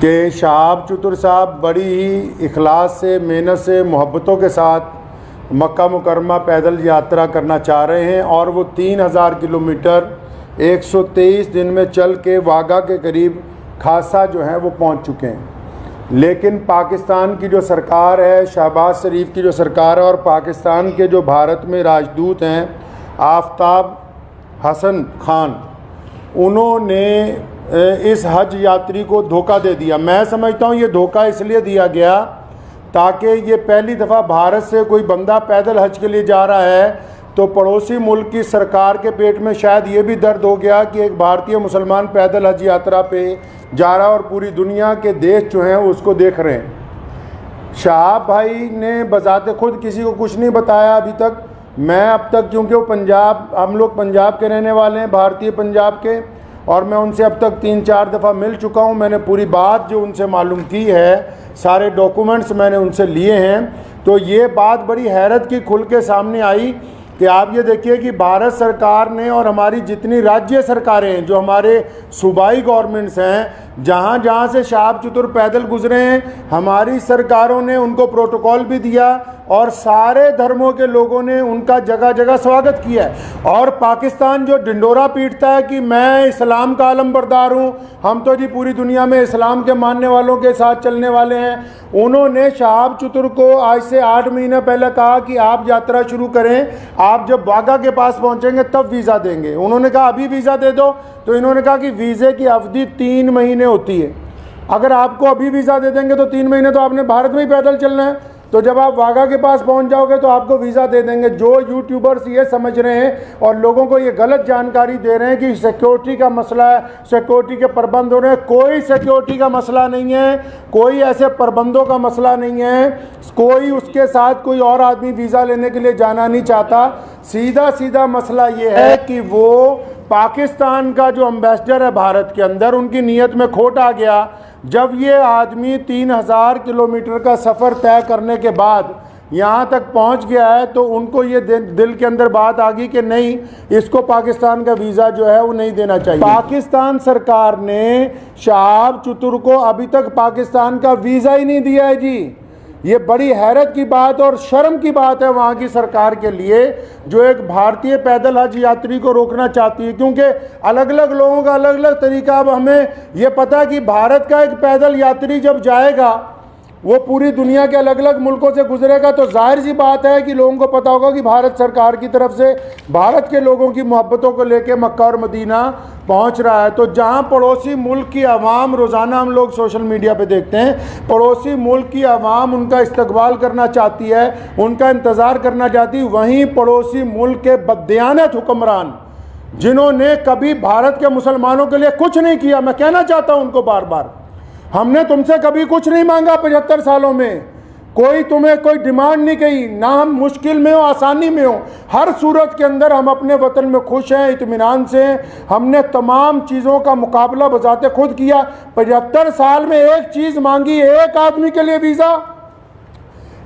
कि शहाब चतुर साहब बड़ी ही इखलास से, मेहनत से, मोहब्बतों के साथ मक्का मुकरमा पैदल यात्रा करना चाह रहे हैं और वो 3000 किलोमीटर 123 दिन में चल के वाघा के करीब खासा जो है वो पहुंच चुके हैं। लेकिन पाकिस्तान की जो सरकार है, शहबाज शरीफ की जो सरकार है, और पाकिस्तान के जो भारत में राजदूत हैं आफ्ताब हसन खान, उन्होंने इस हज यात्री को धोखा दे दिया। मैं समझता हूँ ये धोखा इसलिए दिया गया ताकि ये पहली दफ़ा भारत से कोई बंदा पैदल हज के लिए जा रहा है तो पड़ोसी मुल्क की सरकार के पेट में शायद ये भी दर्द हो गया कि एक भारतीय मुसलमान पैदल हज यात्रा पे जा रहा है और पूरी दुनिया के देश जो हैं उसको देख रहे हैं। शहाब भाई ने बजाते खुद किसी को कुछ नहीं बताया अभी तक। मैं अब तक, क्योंकि वो पंजाब, हम लोग पंजाब के रहने वाले हैं, भारतीय पंजाब के, और मैं उनसे अब तक 3-4 दफ़ा मिल चुका हूँ। मैंने पूरी बात जो उनसे मालूम की है, सारे डॉक्यूमेंट्स मैंने उनसे लिए हैं, तो ये बात बड़ी हैरत की खुल के सामने आई कि आप ये देखिए कि भारत सरकार ने और हमारी जितनी राज्य सरकारें हैं, जो हमारे सूबाई गवर्नमेंट्स हैं, जहाँ जहाँ से शहाब चतुर पैदल गुजरे हैं, हमारी सरकारों ने उनको प्रोटोकॉल भी दिया और सारे धर्मों के लोगों ने उनका जगह जगह स्वागत किया है। और पाकिस्तान जो डिंडोरा पीटता है कि मैं इस्लाम का आलमबरदार हूँ, हम तो जी पूरी दुनिया में इस्लाम के मानने वालों के साथ चलने वाले हैं, उन्होंने शहाब चतुर को आज से 8 महीने पहले कहा कि आप यात्रा शुरू करें, आप जब वाघा के पास पहुँचेंगे तब वीज़ा देंगे। उन्होंने कहा अभी वीज़ा दे दो, तो इन्होंने कहा कि वीज़े की अवधि 3 महीने होती है। अगर आपको अभी वीज़ा दे देंगे तो 3 महीने तो आपने भारत में ही पैदल चलना है, तो जब आप वाघा के पास पहुंच जाओगे तो आपको वीज़ा दे देंगे। जो यूट्यूबर्स ये समझ रहे हैं और लोगों को ये गलत जानकारी दे रहे हैं कि सिक्योरिटी का मसला है, सिक्योरिटी के प्रबंध हो रहे हैं, कोई सिक्योरिटी का मसला नहीं है, कोई ऐसे प्रबंधों का मसला नहीं है, कोई उसके साथ कोई और आदमी वीज़ा लेने के लिए जाना नहीं चाहता। सीधा सीधा मसला ये है कि वो पाकिस्तान का जो एम्बेसडर है भारत के अंदर, उनकी नीयत में खोट आ गया। जब ये आदमी 3000 किलोमीटर का सफ़र तय करने के बाद यहाँ तक पहुँच गया है तो उनको ये दिल के अंदर बात आ गई कि नहीं, इसको पाकिस्तान का वीज़ा जो है वो नहीं देना चाहिए। पाकिस्तान सरकार ने शहाब चतुर को अभी तक पाकिस्तान का वीज़ा ही नहीं दिया है जी। ये बड़ी हैरत की बात और शर्म की बात है वहाँ की सरकार के लिए, जो एक भारतीय पैदल हज यात्री को रोकना चाहती है, क्योंकि अलग अलग लोगों का अलग अलग तरीका। अब हमें ये पता है कि भारत का एक पैदल यात्री जब जाएगा वो पूरी दुनिया के अलग अलग मुल्कों से गुजरेगा, तो जाहिर सी बात है कि लोगों को पता होगा कि भारत सरकार की तरफ से भारत के लोगों की मोहब्बतों को लेके मक्का और मदीना पहुंच रहा है। तो जहां पड़ोसी मुल्क की आवाम, रोज़ाना हम लोग सोशल मीडिया पे देखते हैं, पड़ोसी मुल्क की आवाम उनका इस्तकबाल करना चाहती है, उनका इंतज़ार करना चाहती है, वहीं पड़ोसी मुल्क के बददियानत हुक्मरान जिन्होंने कभी भारत के मुसलमानों के लिए कुछ नहीं किया, मैं कहना चाहता हूँ उनको बार बार, हमने तुमसे कभी कुछ नहीं मांगा 75 सालों में, कोई तुम्हें कोई डिमांड नहीं की, ना हम मुश्किल में हो आसानी में हो, हर सूरत के अंदर हम अपने वतन में खुश हैं, इत्मीनान से हैं। हमने तमाम चीज़ों का मुकाबला बजाते खुद किया। 75 साल में एक चीज़ मांगी, एक आदमी के लिए वीज़ा,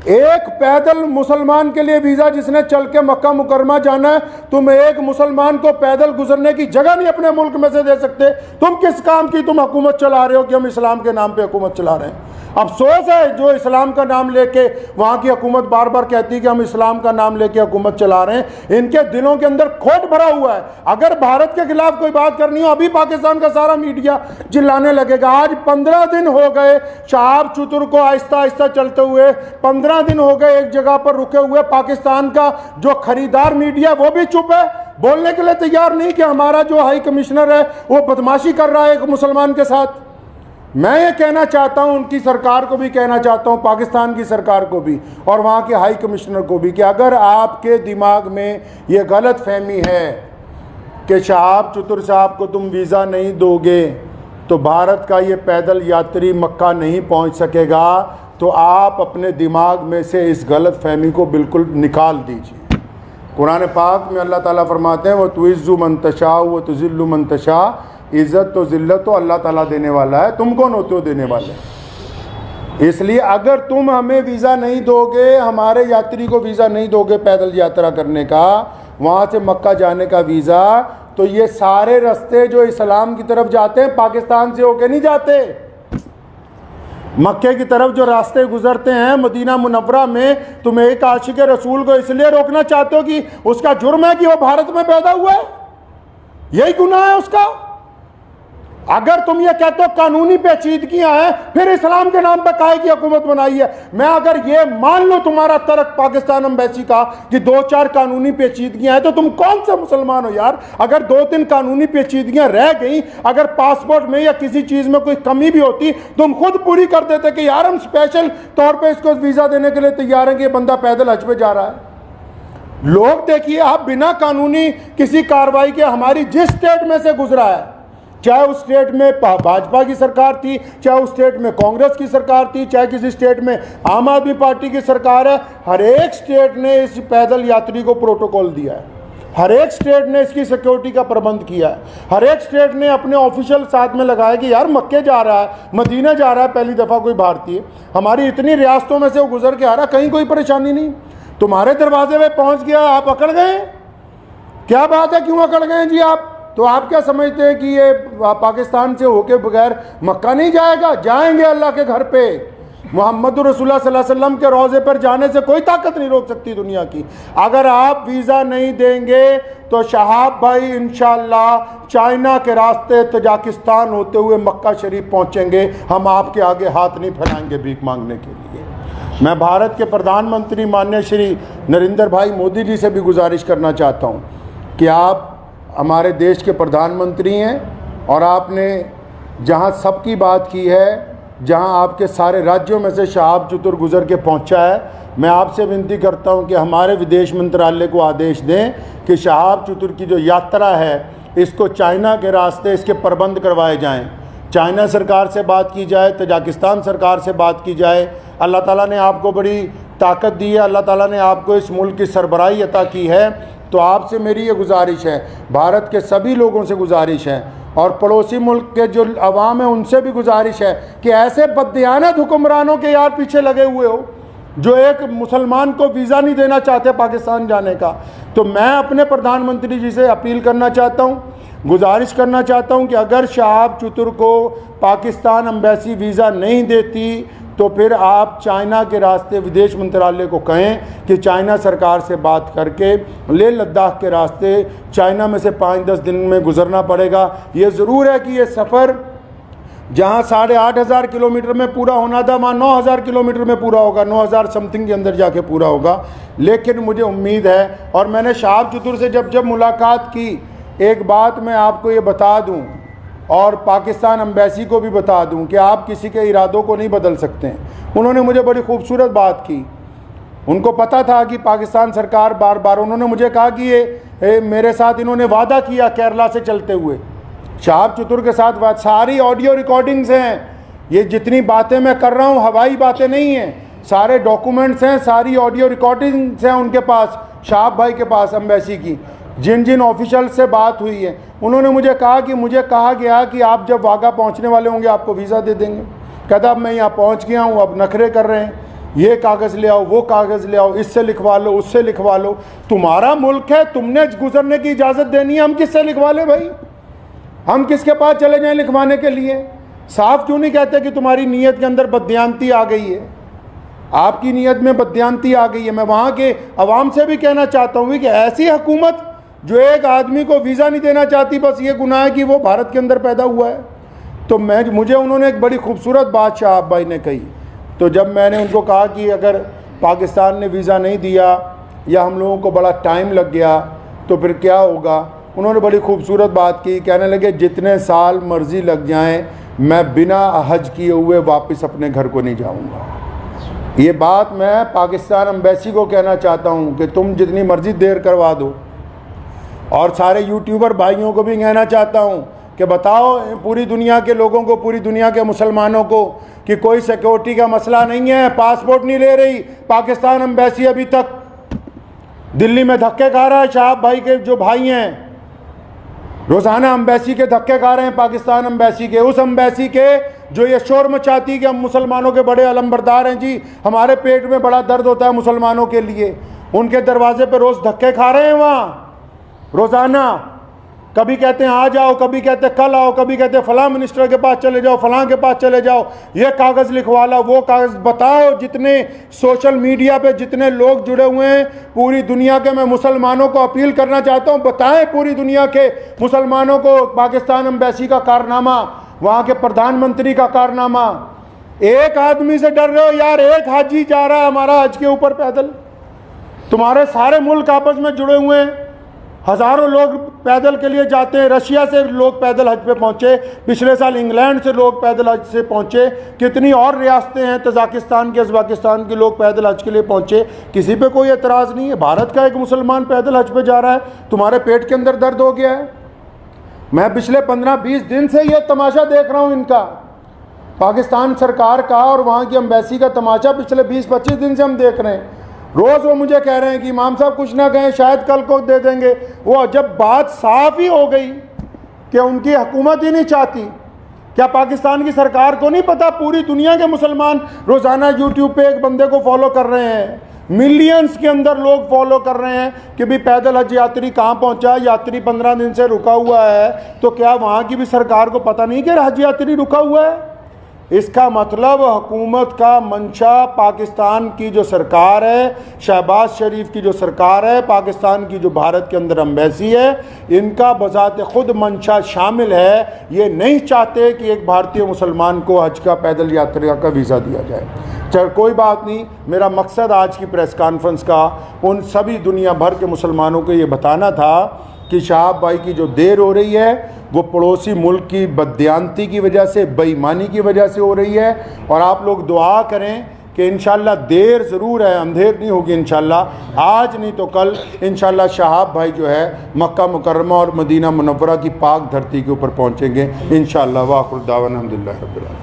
एक पैदल मुसलमान के लिए वीज़ा जिसने चल के मक्का मुकरमा जाना है। तुम एक मुसलमान को पैदल गुजरने की जगह नहीं अपने मुल्क में से दे सकते। तुम किस काम की तुम हुकूमत चला रहे हो कि हम इस्लाम के नाम पे हुकूमत चला रहे हैं। अफसोस है जो इस्लाम का नाम लेके वहाँ की हुकूमत बार बार कहती है कि हम इस्लाम का नाम लेके हुकूमत चला रहे हैं, इनके दिलों के अंदर खोट भरा हुआ है। अगर भारत के खिलाफ कोई बात करनी हो, अभी पाकिस्तान का सारा मीडिया चिल्लाने लगेगा। आज 15 दिन हो गए शहाब चतुर को आहिस्ता आहिस्ता चलते हुए, 15 दिन हो गए एक जगह पर रुके हुए। पाकिस्तान का जो खरीदार मीडिया वो भी चुप है, बोलने के लिए तैयार नहीं कि हमारा जो हाई कमिश्नर है वो बदमाशी कर रहा है एक मुसलमान के साथ। मैं ये कहना चाहता हूँ, उनकी सरकार को भी कहना चाहता हूँ, पाकिस्तान की सरकार को भी और वहाँ के हाई कमिश्नर को भी, कि अगर आपके दिमाग में ये गलत फहमी है कि शहाब चतुर साहब को तुम वीज़ा नहीं दोगे तो भारत का ये पैदल यात्री मक्का नहीं पहुँच सकेगा, तो आप अपने दिमाग में से इस गलत फहमी को बिल्कुल निकाल दीजिए। कुरान पाक में अल्लाह ताला फरमाते हैं, वो तुइज़्ज़ु मन तशा व तुज़िल्लु मन तशा, इज़्ज़त तो ज़िल्लत तो अल्लाह ताला देने वाला है, तुम कौन होते हो देने वाले। इसलिए अगर तुम हमें वीज़ा नहीं दोगे, हमारे यात्री को वीज़ा नहीं दोगे पैदल यात्रा करने का, वहाँ से मक्का जाने का वीज़ा, तो ये सारे रास्ते जो इस्लाम की तरफ जाते हैं पाकिस्तान से होके नहीं जाते। मक्के की तरफ जो रास्ते गुजरते हैं मदीना मुनव्वरा में, तुम एक आशिक रसूल को इसलिए रोकना चाहते हो कि उसका जुर्म है कि वो भारत में पैदा हुआ है, यही गुनाह है उसका। अगर तुम ये कहते हो कानूनी पेचीदगियां हैं, फिर इस्लाम के नाम पर काहे की हुकूमत बनाई है? मैं अगर ये मान लो तुम्हारा तर्क पाकिस्तान एम्बेसी का कि 2-4 कानूनी पेचीदगियां हैं, तो तुम कौन सा मुसलमान हो यार? अगर 2-3 कानूनी पेचीदगियां रह गई, अगर पासपोर्ट में या किसी चीज में कोई कमी भी होती, तुम खुद पूरी कर देते कि यार हम स्पेशल तौर पर इसको वीजा देने के लिए तैयार हैं कि ये बंदा पैदल हज पे जा रहा है। लोग देखिए, आप बिना कानूनी किसी कार्रवाई के हमारी जिस स्टेट में से गुजरा है, चाहे उस स्टेट में भाजपा की सरकार थी, चाहे उस स्टेट में कांग्रेस की सरकार थी, चाहे किसी स्टेट में आम आदमी पार्टी की सरकार है, हर एक स्टेट ने इस पैदल यात्री को प्रोटोकॉल दिया है, हर एक स्टेट ने इसकी सिक्योरिटी का प्रबंध किया है, हर एक स्टेट ने अपने ऑफिशियल साथ में लगाया कि यार मक्के जा रहा है, मदीना जा रहा है पहली दफ़ा कोई भारतीय, हमारी इतनी रियासतों में से वो गुजर के आ रहा, कहीं कोई परेशानी नहीं। तुम्हारे दरवाजे में पहुंच गया, आप अकड़ गए? क्या बात है, क्यों अकड़ गए जी आप? तो आप क्या समझते हैं कि ये पाकिस्तान से होके बगैर मक्का नहीं जाएगा? जाएंगे अल्लाह के घर पे। मोहम्मद रसूलुल्लाह सल्लल्लाहु अलैहि वसल्लम के रोज़े पर जाने से कोई ताकत नहीं रोक सकती दुनिया की। अगर आप वीज़ा नहीं देंगे तो शहाब भाई इंशाअल्लाह चाइना के रास्ते तजाकिस्तान होते हुए मक्का शरीफ पहुँचेंगे। हम आपके आगे हाथ नहीं फैलाएंगे भीख मांगने के लिए। मैं भारत के प्रधानमंत्री माननीय श्री नरेंद्र भाई मोदी जी से भी गुजारिश करना चाहता हूँ कि आप हमारे देश के प्रधानमंत्री हैं और आपने जहां सबकी बात की है, जहां आपके सारे राज्यों में से शहाब चतुर गुजर के पहुंचा है, मैं आपसे विनती करता हूं कि हमारे विदेश मंत्रालय को आदेश दें कि शहाब चतुर की जो यात्रा है इसको चाइना के रास्ते इसके प्रबंध करवाए जाएं। चाइना सरकार से बात की जाए, तजाकिस्तान सरकार से बात की जाए। अल्लाह ताला ने आपको बड़ी ताकत दी है, अल्लाह ताला ने आपको इस मुल्क की सरबराही अता की है। तो आपसे मेरी ये गुजारिश है, भारत के सभी लोगों से गुजारिश है और पड़ोसी मुल्क के जो अवाम है उनसे भी गुजारिश है कि ऐसे बददियानत हुक्मरानों के यार पीछे लगे हुए हो जो एक मुसलमान को वीज़ा नहीं देना चाहते पाकिस्तान जाने का। तो मैं अपने प्रधानमंत्री जी से अपील करना चाहता हूँ, गुजारिश करना चाहता हूँ कि अगर शहाब चतुर को पाकिस्तान एम्बेसी वीज़ा नहीं देती तो फिर आप चाइना के रास्ते विदेश मंत्रालय को कहें कि चाइना सरकार से बात करके लेह लद्दाख के रास्ते चाइना में से 5-10 दिन में गुजरना पड़ेगा। ये ज़रूर है कि ये सफ़र जहाँ 8,500 किलोमीटर में पूरा होना था वहाँ 9,000 किलोमीटर में पूरा होगा, 9,000 समथिंग के अंदर जाके पूरा होगा। लेकिन मुझे उम्मीद है, और मैंने शहाब चतुर से जब मुलाकात की, एक बात मैं आपको ये बता दूँ और पाकिस्तान एम्बेसी को भी बता दूं कि आप किसी के इरादों को नहीं बदल सकते हैं। उन्होंने मुझे बड़ी खूबसूरत बात की, उनको पता था कि पाकिस्तान सरकार बार बार, उन्होंने मुझे कहा कि ये मेरे साथ इन्होंने वादा किया केरला से चलते हुए, शहाब चतुर के साथ सारी ऑडियो रिकॉर्डिंग्स हैं, ये जितनी बातें मैं कर रहा हूँ हवाई बातें नहीं हैं, सारे डॉक्यूमेंट्स हैं, सारी ऑडियो रिकॉर्डिंग्स हैं उनके पास, शहाब भाई के पास एम्बेसी की, जिन जिन ऑफिशियल से बात हुई है। उन्होंने मुझे कहा कि मुझे कहा गया कि आप जब वाघा पहुंचने वाले होंगे आपको वीज़ा दे देंगे। कहता अब मैं यहाँ पहुंच गया हूँ, अब नखरे कर रहे हैं, ये कागज़ ले आओ, वो कागज़ ले आओ, इससे लिखवा लो, उससे लिखवा लो। तुम्हारा मुल्क है, तुमने गुजरने की इजाज़त देनी है, हम किससे लिखवा ले भाई? हम किसके पास चले जाएँ लिखवाने के लिए? साफ क्यों नहीं कहते कि तुम्हारी नीयत के अंदर बददियानती आ गई है, आपकी नीयत में बददियानती आ गई है? मैं वहाँ के अवाम से भी कहना चाहता हूँ कि ऐसी हुकूमत जो एक आदमी को वीज़ा नहीं देना चाहती, बस ये गुनाह है कि वो भारत के अंदर पैदा हुआ है। तो मुझे उन्होंने एक बड़ी खूबसूरत बात शहाब भाई ने कही। तो जब मैंने उनको कहा कि अगर पाकिस्तान ने वीज़ा नहीं दिया या हम लोगों को बड़ा टाइम लग गया तो फिर क्या होगा, उन्होंने बड़ी खूबसूरत बात की, कहने लगे जितने साल मर्ज़ी लग जाएं मैं बिना हज किए हुए वापस अपने घर को नहीं जाऊँगा। ये बात मैं पाकिस्तान एम्बेसी को कहना चाहता हूँ कि तुम जितनी मर्ज़ी देर करवा दो, और सारे यूट्यूबर भाइयों को भी कहना चाहता हूँ कि बताओ पूरी दुनिया के लोगों को, पूरी दुनिया के मुसलमानों को कि कोई सिक्योरिटी का मसला नहीं है, पासपोर्ट नहीं ले रही पाकिस्तान एम्बेसी। अभी तक दिल्ली में धक्के खा रहा है शहाब भाई के जो भाई हैं, रोज़ाना एम्बेसी के धक्के खा रहे हैं, पाकिस्तान एम्बेसी के, उस एम्बेसी के जो ये शोर मचाती कि हम मुसलमानों के बड़े अलमबरदार हैं जी, हमारे पेट में बड़ा दर्द होता है मुसलमानों के लिए, उनके दरवाजे पर रोज़ धक्के खा रहे हैं वहाँ रोज़ाना। कभी कहते हैं आ जाओ, कभी कहते हैं कल आओ, कभी कहते हैं फलां मिनिस्टर के पास चले जाओ, फलां के पास चले जाओ, ये कागज़ लिखवा लो, वो कागज़। बताओ जितने सोशल मीडिया पे जितने लोग जुड़े हुए हैं पूरी दुनिया के, मैं मुसलमानों को अपील करना चाहता हूँ, बताएं पूरी दुनिया के मुसलमानों को पाकिस्तान एम्बेसी का कारनामा, वहाँ के प्रधानमंत्री का कारनामा। एक आदमी से डर रहे हो यार, एक हाजी जा रहा है हमारा हज के ऊपर पैदल। तुम्हारे सारे मुल्क आपस में जुड़े हुए हैं, हज़ारों लोग पैदल के लिए जाते हैं। रशिया से लोग पैदल हज पे पहुँचे, पिछले साल इंग्लैंड से लोग पैदल हज से पहुँचे, कितनी और रियासतें हैं, तजाकिस्तान के, उज़्बेकिस्तान के लोग पैदल हज के लिए पहुँचे। किसी पे कोई एतराज़ नहीं है। भारत का एक मुसलमान पैदल हज पे जा रहा है, तुम्हारे पेट के अंदर दर्द हो गया है। मैं पिछले 15-20 दिन से ये तमाशा देख रहा हूँ इनका, पाकिस्तान सरकार का और वहाँ की एम्बेसी का तमाशा पिछले 20-25 दिन से हम देख रहे हैं। रोज़ वो मुझे कह रहे हैं कि इमाम साहब कुछ ना कहें, शायद कल को दे देंगे। वो जब बात साफ ही हो गई कि उनकी हुकूमत ही नहीं चाहती, क्या पाकिस्तान की सरकार को नहीं पता पूरी दुनिया के मुसलमान रोज़ाना यूट्यूब पे एक बंदे को फॉलो कर रहे हैं, मिलियंस के अंदर लोग फॉलो कर रहे हैं कि भाई पैदल हज यात्री कहाँ पहुँचा, यात्री 15 दिन से रुका हुआ है, तो क्या वहाँ की भी सरकार को पता नहीं कि हज यात्री रुका हुआ है? इसका मतलब हुकूमत का मंशा, पाकिस्तान की जो सरकार है, शहबाज शरीफ की जो सरकार है, पाकिस्तान की जो भारत के अंदर एम्बेसी है, इनका बजाते खुद मंशा शामिल है। ये नहीं चाहते कि एक भारतीय मुसलमान को हज का पैदल यात्रा का वीज़ा दिया जाए। चल कोई बात नहीं, मेरा मकसद आज की प्रेस कॉन्फ्रेंस का उन सभी दुनिया भर के मुसलमानों को ये बताना था कि शहाब भाई की जो देर हो रही है वो पड़ोसी मुल्क की बददियानती की वजह से, बेईमानी की वजह से हो रही है। और आप लोग दुआ करें कि इंशाल्लाह देर ज़रूर है, अंधेर नहीं होगी इंशाल्लाह। आज नहीं तो कल इंशाल्लाह शहाब भाई जो है मक्का मुकर्रमा और मदीना मुनव्वरा की पाक धरती के ऊपर पहुँचेंगे इंशाल्लाह। वाखिर दावाना अल्हम्दुलिल्लाह रब्बिल आलमीन।